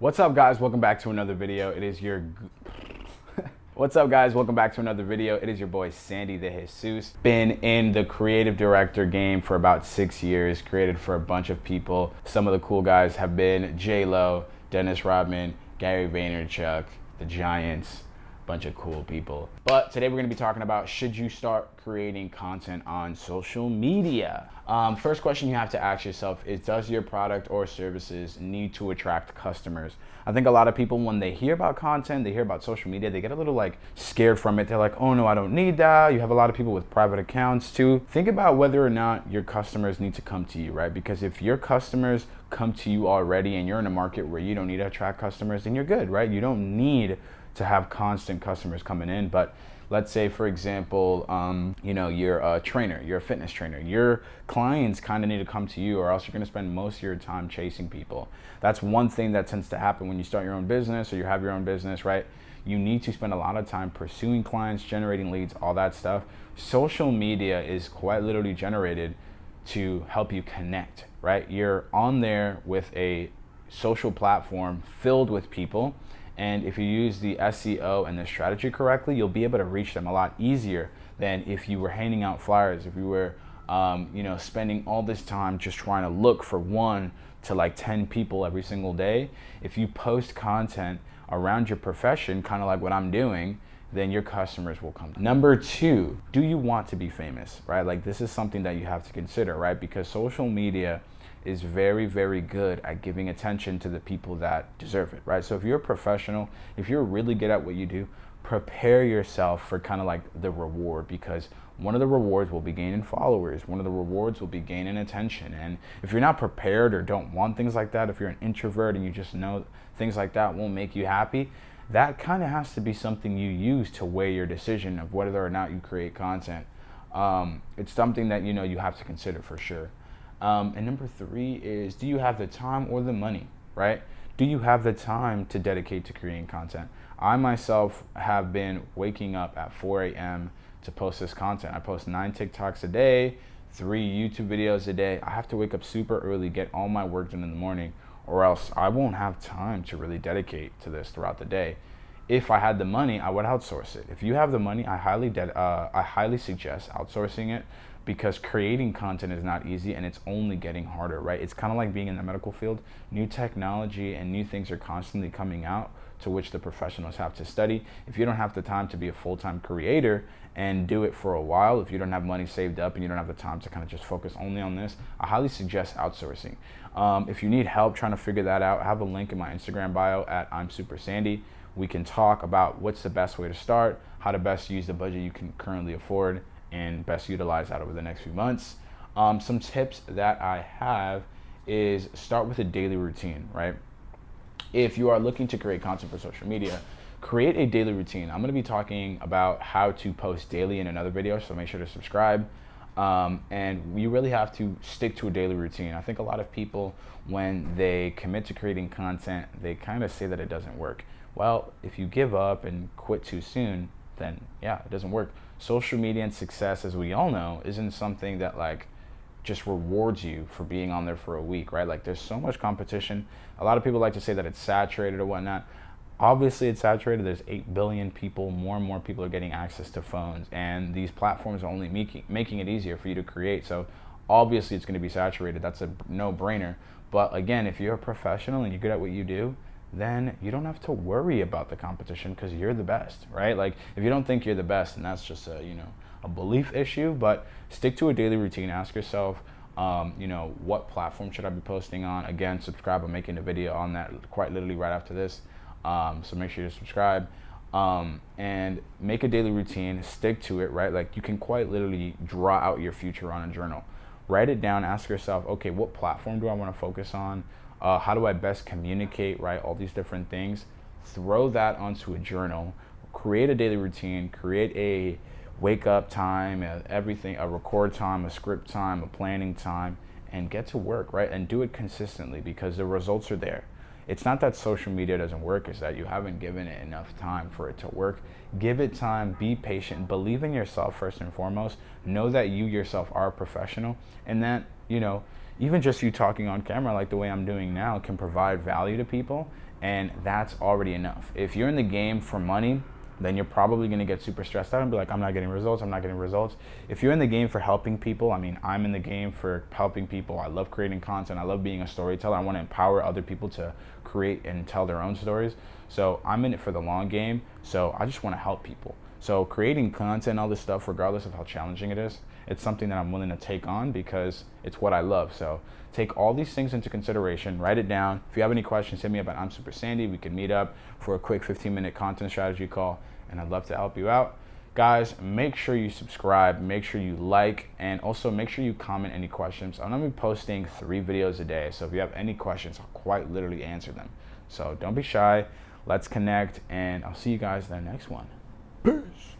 What's up, guys? Welcome back to another video. It is your What's up, guys? Welcome back to another video. It is your boy Sandy the Jesus. Been in the creative director game for about 6 years, created for a bunch of people. Some of the cool guys have been J-Lo, Dennis Rodman, Gary Vaynerchuk, the Giants, bunch of cool people. But today we're gonna be talking about, should you start creating content on social media? First question you have to ask yourself is, does your product or services need to attract customers? I think a lot of people, when they hear about content, they hear about social media, they get a little scared from it. They're like, oh no, I don't need that. You have a lot of people with private accounts too. Think about whether or not your customers need to come to you, right? Because if your customers come to you already and you're in a market where you don't need to attract customers, then you're good, right? You don't need to have constant customers coming in. But let's say, for example, you're a trainer, you're a fitness trainer. Your clients kind of need to come to you, or else you're going to spend most of your time chasing people. That's one thing that tends to happen when you start your own business or you have your own business, right? You need to spend a lot of time pursuing clients, generating leads, all that stuff. Social media is quite literally generated to help you connect, right? You're on there with a social platform filled with people. And if you use the SEO and the strategy correctly, you'll be able to reach them a lot easier than if you were handing out flyers, if you were spending all this time just trying to look for 1 to 10 people every single day. If you post content around your profession, kind of like what I'm doing, then your customers will come. Number 2, do you want to be famous, right? This is something that you have to consider, right? Because social media is very, very good at giving attention to the people that deserve it, right? So if you're a professional, if you're really good at what you do, prepare yourself for kind of the reward, because one of the rewards will be gaining followers. One of the rewards will be gaining attention. And if you're not prepared or don't want things like that, if you're an introvert and you just know things like that won't make you happy, that kind of has to be something you use to weigh your decision of whether or not you create content. It's something that you have to consider for sure. And number 3 is, do you have the time or the money, right? Do you have the time to dedicate to creating content? I myself have been waking up at 4 a.m. to post this content. I post 9 TikToks a day, 3 YouTube videos a day. I have to wake up super early, get all my work done in the morning, or else I won't have time to really dedicate to this throughout the day. If I had the money, I would outsource it. If you have the money, I highly suggest outsourcing it, because creating content is not easy and it's only getting harder, right? It's kind of like being in the medical field. New technology and new things are constantly coming out to which the professionals have to study. If you don't have the time to be a full-time creator and do it for a while, if you don't have money saved up and you don't have the time to kind of just focus only on this, I highly suggest outsourcing. If you need help trying to figure that out, I have a link in my Instagram bio at I'm Super Sandy. We can talk about what's the best way to start, how to best use the budget you can currently afford, and best utilize that over the next few months. Some tips that I have is, start with a daily routine, right? If you are looking to create content for social media, create a daily routine. I'm gonna be talking about how to post daily in another video, so make sure to subscribe. And you really have to stick to a daily routine. I think a lot of people, when they commit to creating content, they kind of say that it doesn't work. Well, if you give up and quit too soon, then yeah, it doesn't work. Social media and success, as we all know, isn't something that just rewards you for being on there for a week, right? There's so much competition. A lot of people like to say that it's saturated or whatnot. Obviously it's saturated. There's 8 billion people. More and more people are getting access to phones, and these platforms are only making it easier for you to create. So obviously it's going to be saturated. That's a no-brainer. But again, if you're a professional and you're good at what you do, then you don't have to worry about the competition, because you're the best, right? If you don't think you're the best, then that's just a belief issue. But stick to a daily routine. Ask yourself, what platform should I be posting on? Again, subscribe. I'm making a video on that quite literally right after this. So make sure to subscribe, and make a daily routine, stick to it, right? You can quite literally draw out your future on a journal. Write it down, ask yourself, okay, what platform do I want to focus on? How do I best communicate, right? All these different things. Throw that onto a journal, create a daily routine, create a wake up time, everything, a record time, a script time, a planning time, and get to work, right? And do it consistently, because the results are there. It's not that social media doesn't work, it's that you haven't given it enough time for it to work. Give it time, be patient, believe in yourself first and foremost, know that you yourself are a professional, and that, even just you talking on camera like the way I'm doing now can provide value to people, and that's already enough. If you're in the game for money, then you're probably going to get super stressed out and be like, I'm not getting results, I'm not getting results. If you're in the game for helping people, I mean, I'm in the game for helping people. I love creating content. I love being a storyteller. I want to empower other people to create and tell their own stories. So I'm in it for the long game. So I just want to help people. So creating content, all this stuff, regardless of how challenging it is, it's something that I'm willing to take on because it's what I love. So take all these things into consideration, write it down. If you have any questions, hit me up at I'm Super Sandy. We can meet up for a quick 15-minute content strategy call, and I'd love to help you out. Guys, make sure you subscribe, make sure you like, and also make sure you comment any questions. I'm gonna be posting 3 videos a day, so if you have any questions, I'll quite literally answer them. So don't be shy, let's connect, and I'll see you guys in the next one. Peace.